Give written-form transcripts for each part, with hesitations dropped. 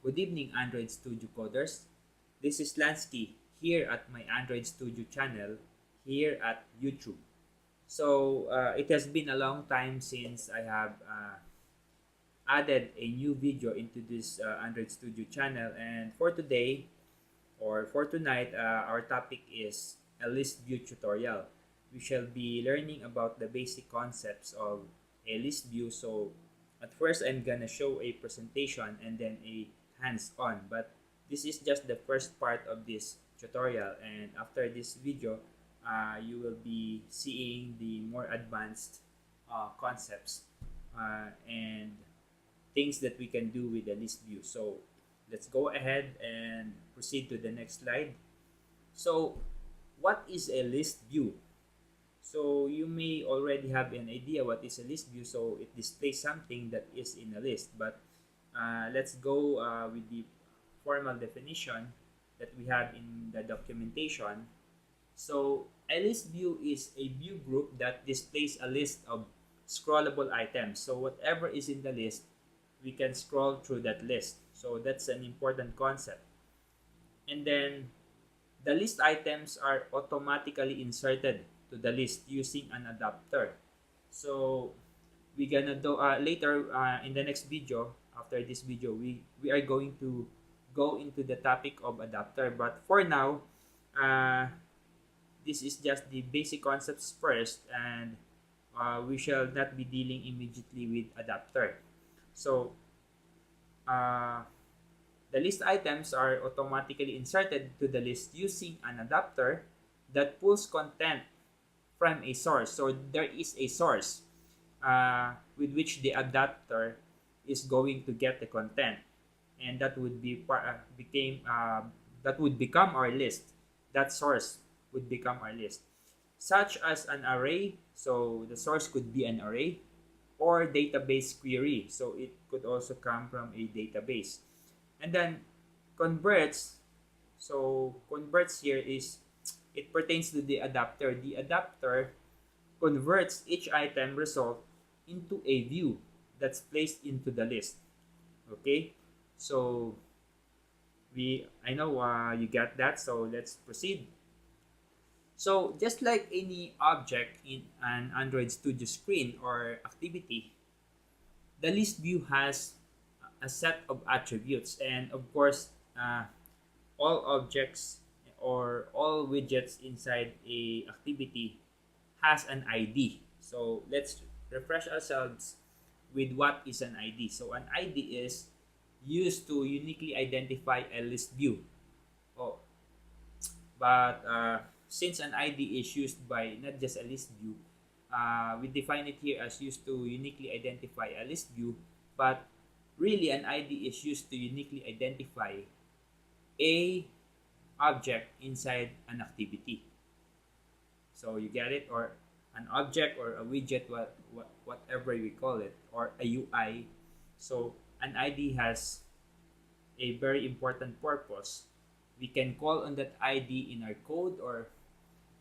Good evening, Android Studio coders. This is Lansky here at my Android Studio channel here at YouTube. So it has been a long time since I have added a new video into this Android Studio channel, and for today or for tonight, our topic is a ListView tutorial. We shall be learning about the basic concepts of a ListView. So at first, I'm gonna show a presentation and then a hands-on, but this is just the first part of this tutorial, and after this video, you will be seeing the more advanced concepts and things that we can do with the ListView. So let's go ahead and proceed to the next slide. So what is a ListView? So you may already have an idea what is a ListView. So it displays something that is in a list, but let's go with the formal definition that we have in the documentation. So a list view is a view group that displays a list of scrollable items. So whatever is in the list, we can scroll through that list. So that's an important concept. And then the list items are automatically inserted to the list using an adapter. So we're gonna do later in the next video. After this video, we are going to go into the topic of adapter. But for now, this is just the basic concepts first, and we shall not be dealing immediately with adapter. So the list items are automatically inserted to the list using an adapter that pulls content from a source. So there is a source with which the adapter is going to get the content, and that would be that would become our list. That source would become our list, such as an array. So the source could be an array or database query. So it could also come from a database. And then converts. So converts here is, it pertains to the adapter. The adapter converts each item result into a view that's placed into the list. Okay, so I know you got that. So let's proceed. So just like any object in an Android Studio screen or activity, the list view has a set of attributes, and of course, all objects or all widgets inside a activity has an ID. So let's refresh ourselves with what is an ID. So an ID is used to uniquely identify a list view. Oh, but since an ID is used by not just a list view, we define it here as used to uniquely identify a list view, but really an ID is used to uniquely identify a object inside an activity. So you get it? Or an object or a widget, whatever we call it, or a UI. So an ID has a very important purpose. We can call on that ID in our code, or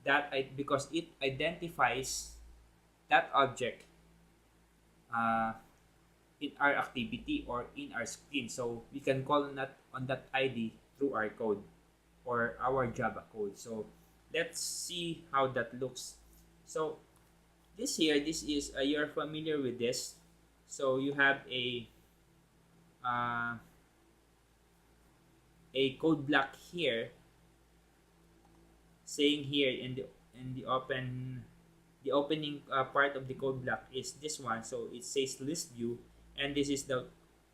that because it identifies that object in our activity or in our screen. So we can call on that ID through our code or our Java code. So let's see how that looks. So this is you're familiar with this. So you have a code block here, saying here in the opening part of the code block is this one. So it says list view, and this is the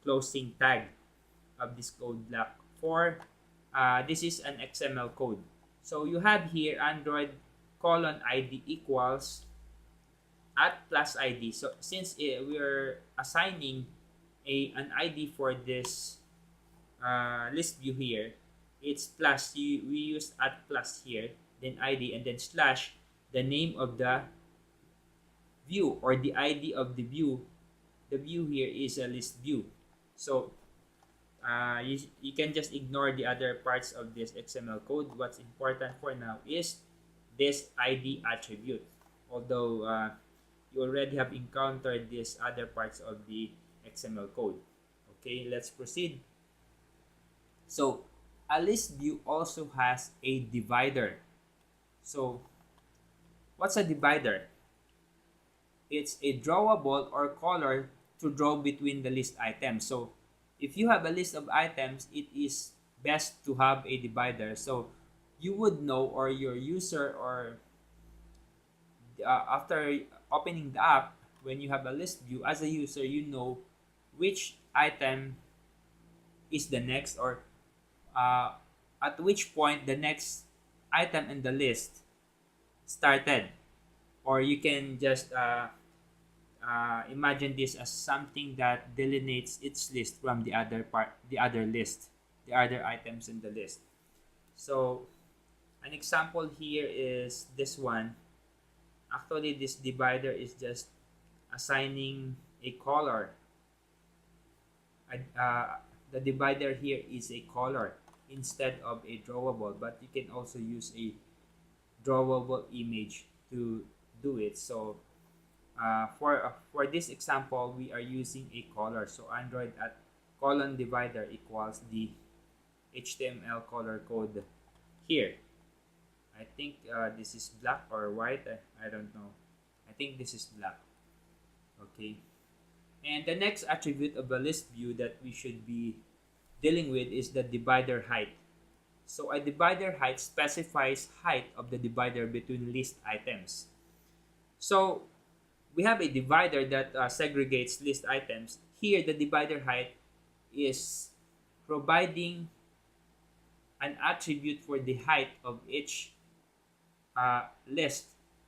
closing tag of this code block. For this is an XML code. So you have here Android :id equals @+id. So since we're assigning an ID for this list view here, it's plus. We use @+ here, then ID, and then slash the name of the view or the ID of the view. The view here is a list view. So you can just ignore the other parts of this XML code. What's important for now is this ID attribute, although you already have encountered these other parts of the XML code. Okay, let's proceed. So a list view also has a divider. So what's a divider? It's a drawable or color to draw between the list items. So if you have a list of items, it is best to have a divider. So you would know, or your user, or after opening the app, when you have a list view as a user, you know which item is the next, or uh, at which point the next item in the list started. Or you can just imagine this as something that delineates its list from the other list, the other items in the list. So an example here is this one. Actually, this divider is just assigning a color. The divider here is a color instead of a drawable, but you can also use a drawable image to do it. So for this example, we are using a color. So Android at colon divider equals the HTML color code here. I think this is black or white. I don't know. I think this is black. Okay. And the next attribute of a list view that we should be dealing with is the divider height. So a divider height specifies height of the divider between list items. So we have a divider that segregates list items. Here, the divider height is providing an attribute for the height of each list.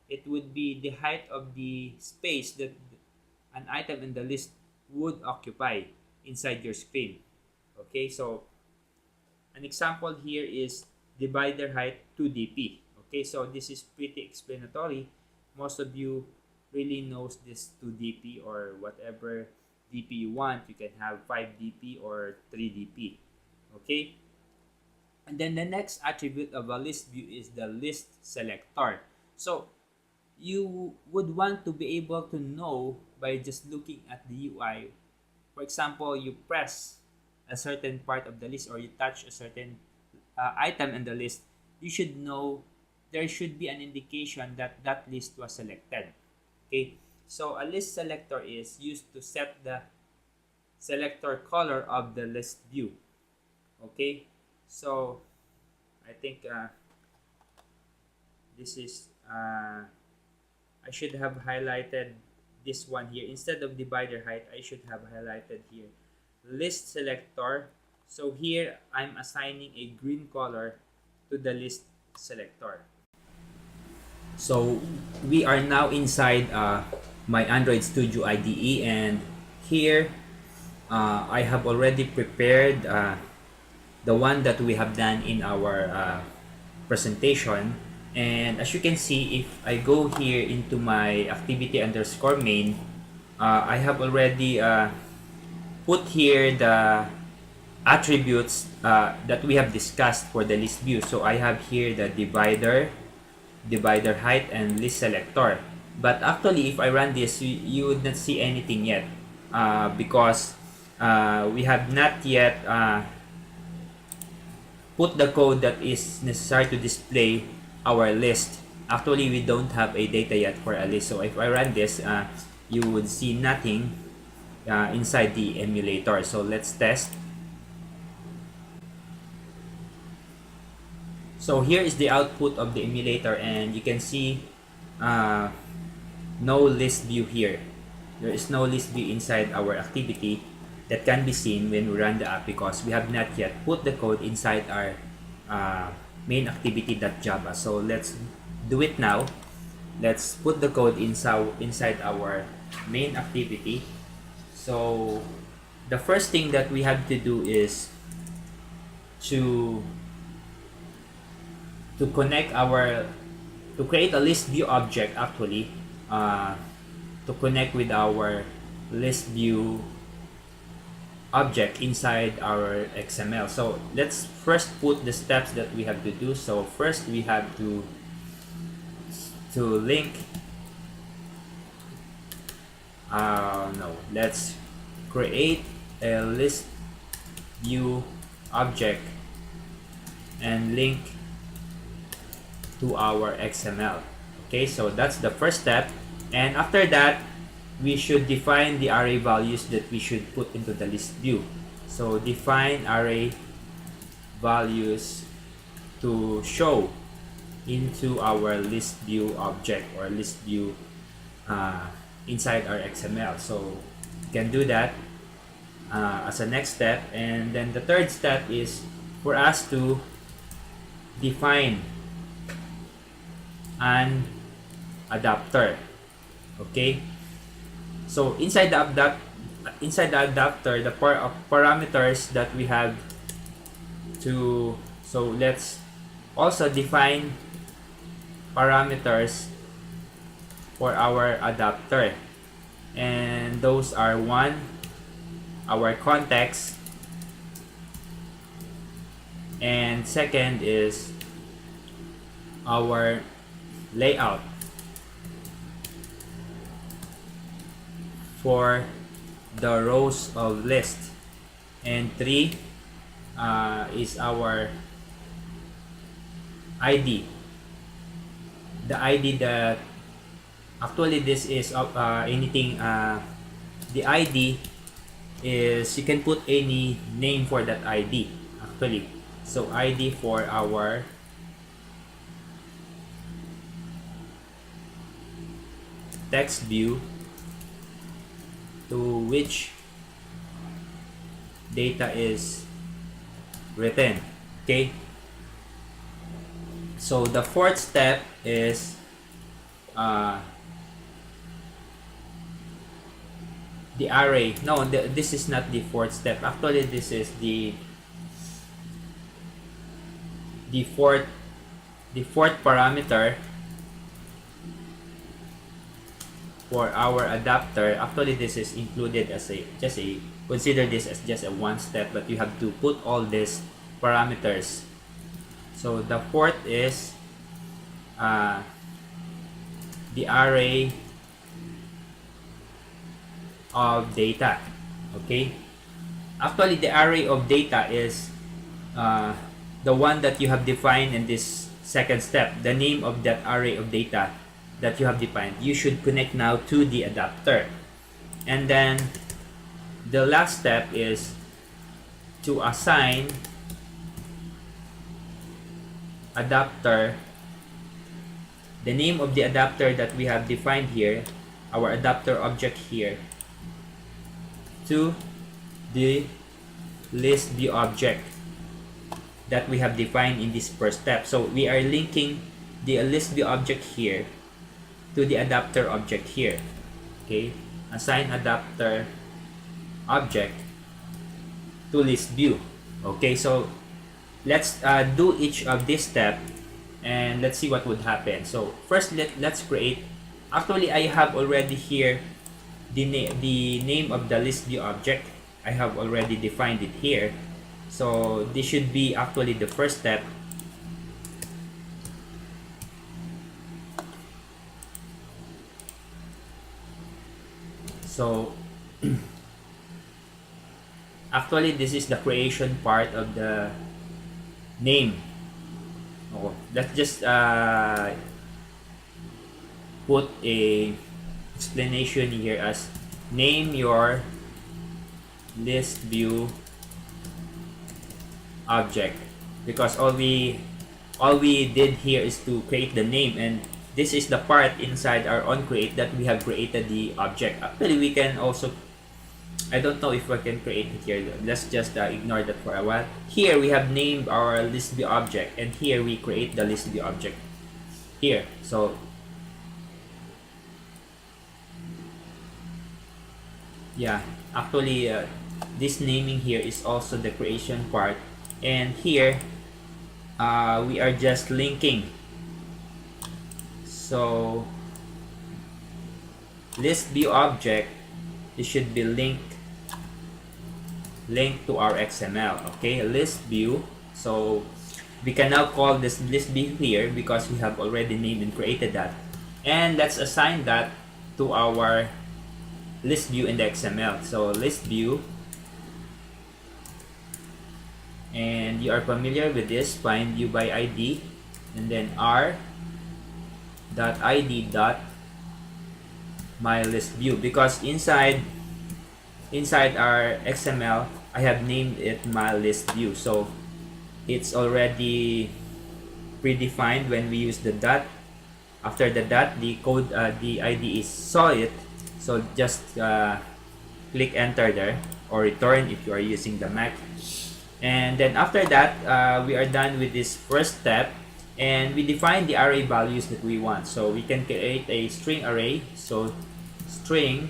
It would be the height of the space that an item in the list would occupy inside your screen. Okay, so an example here is divider height 2dp. Okay, so this is pretty explanatory. Most of you really knows this 2dp or whatever dp you want. You can have 5dp or 3dp. Okay, and then the next attribute of a list view is the list selector. So you would want to be able to know by just looking at the UI. For example, you press a certain part of the list, or you touch a certain item in the list, you should know there should be an indication that that list was selected. Okay, so a list selector is used to set the selector color of the list view. Okay, so I think this is I should have highlighted this one here. Instead of divider height, I should have highlighted here list selector. So here I'm assigning a green color to the list selector. So we are now inside my Android Studio IDE, and here I have already prepared the one that we have done in our presentation. And as you can see, if I go here into my activity underscore main, I have already put here the attributes that we have discussed for the list view. So I have here the divider height, and list selector. But actually, if I run this, you would not see anything yet because we have not yet put the code that is necessary to display our list. Actually, we don't have a data yet for a list. So if I run this, you would see nothing inside the emulator. So let's test. So here is the output of the emulator, and you can see no list view here. There is no list view inside our activity that can be seen when we run the app, because we have not yet put the code inside our main activity.java. So let's do it now. Let's put the code inside our main activity. So the first thing that we have to do is to create a list view object, actually to connect with our list view object inside our XML. So let's first put the steps that we have to do. So first we have to link let's create a list view object and link to our XML. Okay, so that's the first step. And after that, we should define the array values that we should put into the list view. So define array values to show into our list view object or list view inside our XML. So you can do that as a next step. And then the third step is for us to define an adapter. Okay, so inside the adapter, the parameters that we have to, so let's also define parameters for our adapter, and those are: one, our context, and second is our layout for the rows of list, and three is our ID. The ID that actually this is anything. The ID is, you can put any name for that ID actually. So ID for our text view to which data is written. Okay, so the fourth step is the array. No, this is not the fourth step. Actually, this is the fourth parameter for our adapter. Actually, this is included as consider this as just a one step, but you have to put all these parameters. So the fourth is the array of data. Okay, actually the array of data is the one that you have defined in this second step. The name of that array of data that you have defined, you should connect now to the adapter. And then the last step is to assign adapter, the name of the adapter that we have defined here, our adapter object here, to the ListView object that we have defined in this first step. So we are linking the ListView object here to the adapter object here. Okay, assign adapter object to ListView. Okay, so let's do each of this step and let's see what would happen. So first let's create, actually I have already here the name of the ListView object. I have already defined it here. So this should be actually the first step. So actually this is the creation part of the name. Oh, let's just put a explanation here as name your ListView object, because all we did here is to create the name, and this is the part inside our onCreate that we have created the object. Actually we can also, I don't know if I can create it here. Let's just ignore that for a while. Here we have named our ListView object, and here we create the ListView object here. So yeah, actually this naming here is also the creation part, and here we are just linking. So ListView object, it should be linked to our XML. Okay, ListView. So we can now call this ListView here because we have already named and created that, and let's assign that to our ListView in the XML. So ListView, and you are familiar with this, find view by ID, and then r dot id dot my list view, because inside our XML I have named it my list view, so it's already predefined when we use the dot. After the dot, the code, the IDE saw it, so just click enter there, or return if you are using the Mac. And then after that, we are done with this first step, and we define the array values that we want. So we can create a string array, so string,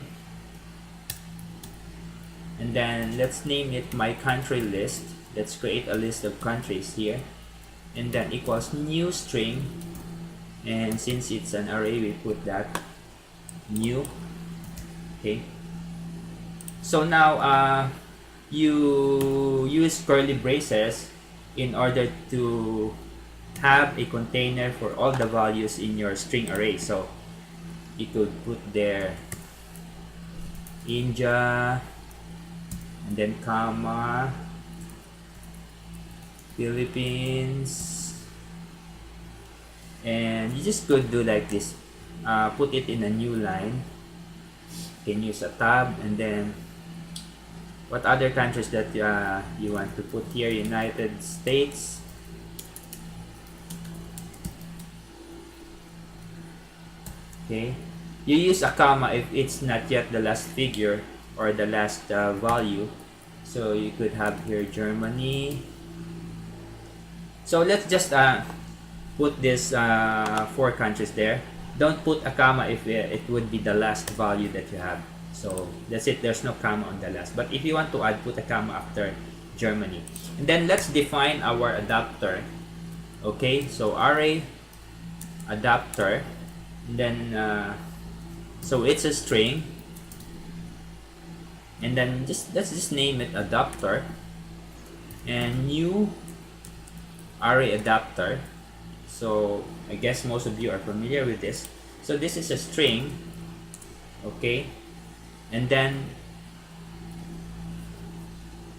and then let's name it my country list. Let's create a list of countries here, and then equals new string, and since it's an array, we put that new. Okay, so now you use curly braces in order to have a container for all the values in your string array. So you could put there India, and then comma, Philippines, and you just could do like this, put it in a new line. You can use a tab, and then what other countries that you want to put here? United States, okay. You use a comma if it's not yet the last figure or the last value. So you could have here Germany. So let's just put this 4 countries there. Don't put a comma if it would be the last value that you have. So that's it, there's no comma on the last. But if you want to add, put a comma after Germany. And then let's define our adapter. Okay, so array adapter, and then so it's a string, and then let's just name it adapter, and new array adapter. So I guess most of you are familiar with this. So this is a string, okay, and then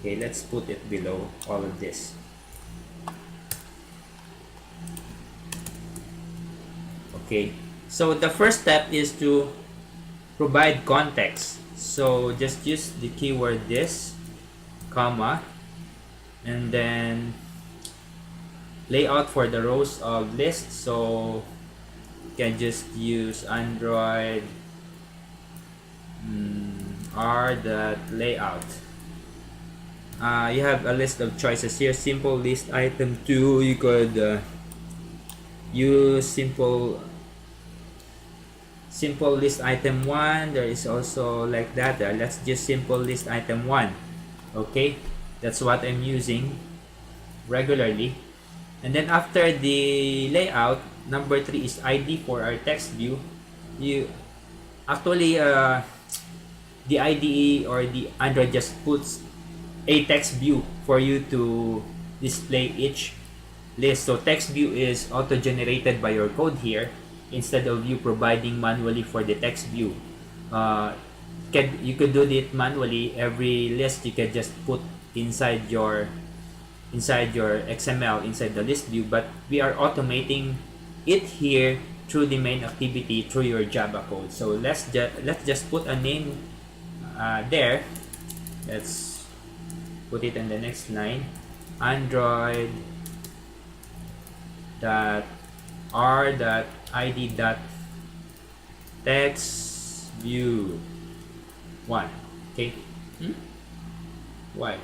okay, let's put it below all of this. Okay, so the first step is to provide context. So just use the keyword this, comma, and then layout for the rows of list. So you can just use Android r.layout. You have a list of choices here. Simple list item 2. You could use simple list item 1. There is also like that. Let's just simple list item 1. Okay, that's what I'm using regularly. And then after the layout, number 3 is ID for our text view. You actually the IDE or the Android just puts a text view for you to display each list. So text view is auto-generated by your code here, instead of you providing manually for the text view. You could do it manually. Every list you can just put inside your XML, inside the list view, but we are automating it here through the main activity through your Java code. So let's just put a name there. Let's put it in the next line, Android dot r dot id dot text view 1. Okay, why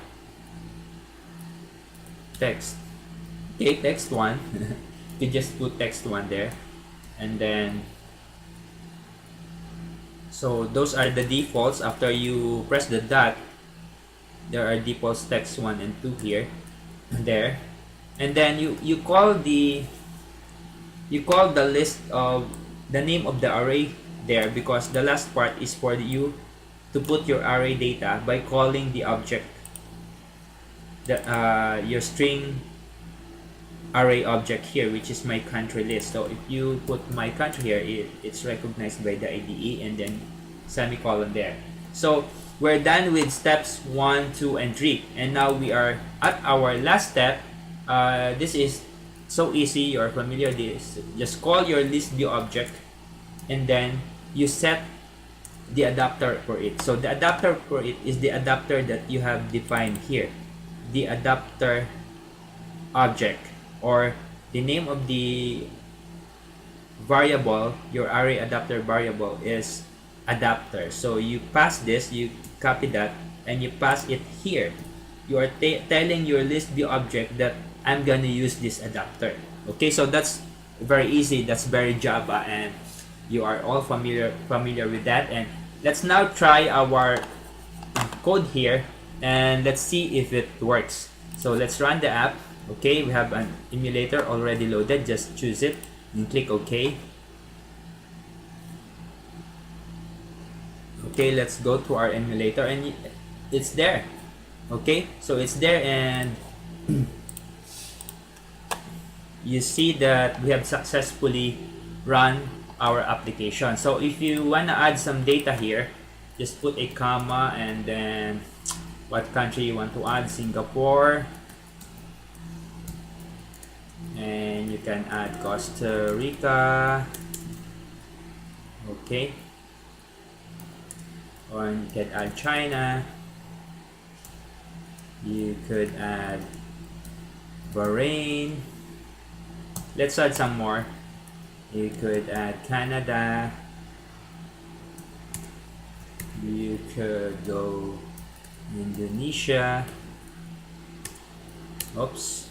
text? Okay, text 1. You just put text 1 there, and then so those are the defaults. After you press the dot, there are defaults text 1 and 2 here, there, and then you call the list of the name of the array there, because the last part is for you to put your array data by calling the object, your string array object here, which is my country list. So if you put my country here, it's recognized by the IDE, and then semicolon there. So we're done with steps 1, 2, and 3, and now we are at our last step, This is so easy. You're familiar with this. Just call your ListView object, and then you set the adapter for it. So the adapter for it is the adapter that you have defined here. The adapter object, or the name of the variable, your array adapter variable, is adapter. So you pass this, you copy that, and you pass it here. You are telling your ListView object that I'm gonna use this adapter. Okay, so that's very easy. That's very Java, and you are all familiar with that. And let's now try our code here, and let's see if it works. So let's run the app. Okay, we have an emulator already loaded. Just choose it and click OK. Okay, let's go to our emulator, and it's there. Okay, so it's there, and you see that we have successfully run our application. So if you want to add some data here, just put a comma, and then what country you want to add. Singapore, and you can add Costa Rica. Okay, or you can add China. You could add Bahrain. Let's add some more. You could add Canada. You could go Indonesia. Oops.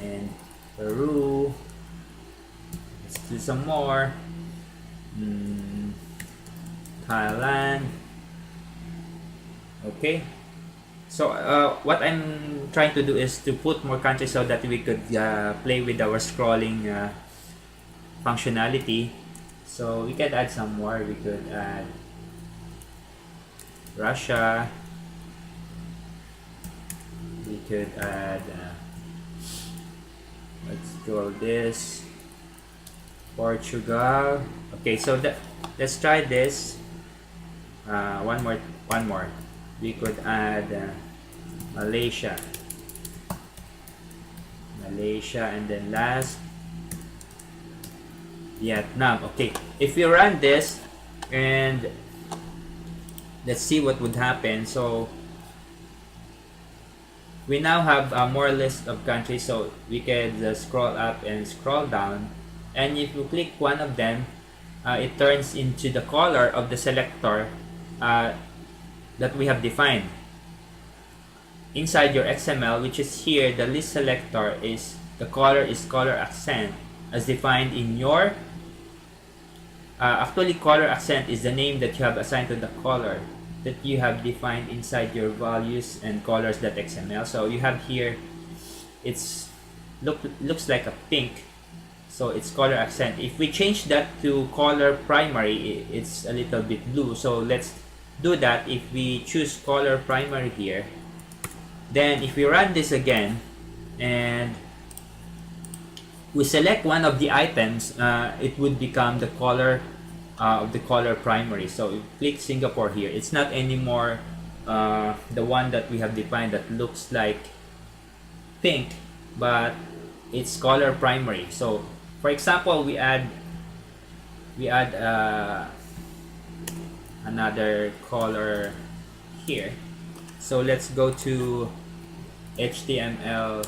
And Peru. Let's do some more. Thailand. Okay. So what I'm trying to do is to put more countries so that we could play with our scrolling functionality. So we could add some more. We could add Russia. We could add let's go this Portugal. Okay, so let's try this. One more. We could add Malaysia, and then last Vietnam. Okay, if we run this, and let's see what would happen. So we now have more list of countries, so we can scroll up and scroll down, and if you click one of them, it turns into the color of the selector that we have defined inside your XML, which is here. The ListSelector is the color accent as defined in your actually color accent is the name that you have assigned to the color that you have defined inside your values and colors.xml. So you have here, it's looks like a pink, so it's color accent. If we change that to color primary, it's a little bit blue. So let's do that. If we choose color primary here, then if we run this again and we select one of the items, it would become the color of the color primary. So if we click Singapore here, it's not anymore the one that we have defined that looks like pink, but it's color primary. So for example, we add another color here. So let's go to HTML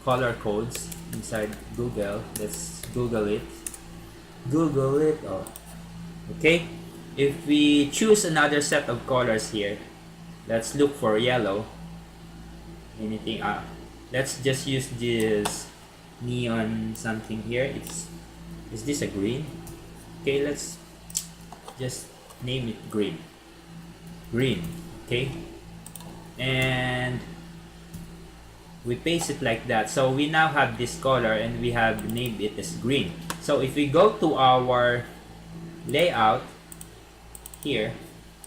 color codes inside Google. Let's Google it. Oh, okay. If we choose another set of colors here, let's look for yellow. Anything? Let's just use this neon something here. Is this a green? Okay, let's just name it green. Okay, and we paste it like that. So we now have this color and we have named it as green. So if we go to our layout here,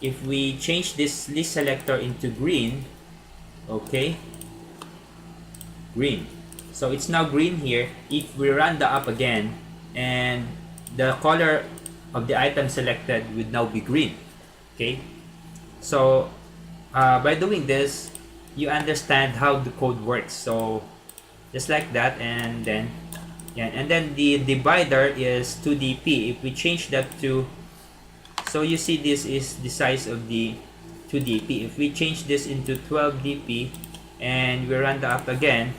if we change this list selector into green, okay, green. So it's now green here. If we run the app again, and the color of the item selected would now be green. Okay, so by doing this, you understand how the code works. So just like that, and then yeah, and then the divider is 2dp. If we change that to, so you see this is the size of the 2dp. If we change this into 12dp and we run the app again,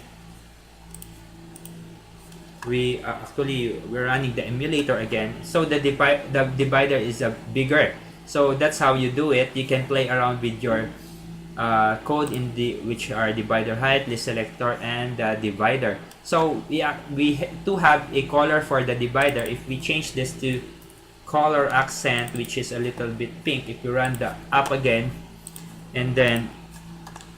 we actually we're running the emulator again, so the divider is bigger. So that's how you do it. You can play around with your code in the which are divider height, ListSelector, and the divider. So we do have a color for the divider. If we change this to color accent, which is a little bit pink, if you run the app again, and then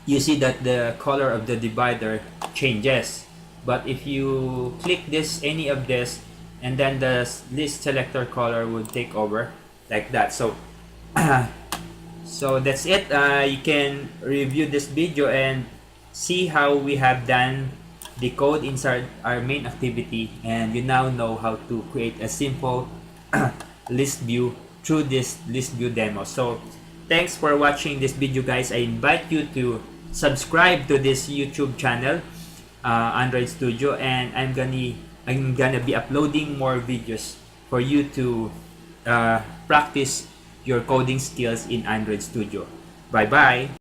you see that the color of the divider changes. But if you click this, any of this, and then the ListSelector color would take over like that. So so that's it. You can review this video and see how we have done the code inside our main activity, and you now know how to create a simple list view through this list view demo. So thanks for watching this video, guys. I invite you to subscribe to this YouTube channel, Android Studio, and I'm gonna be uploading more videos for you to practice your coding skills in Android Studio. Bye bye.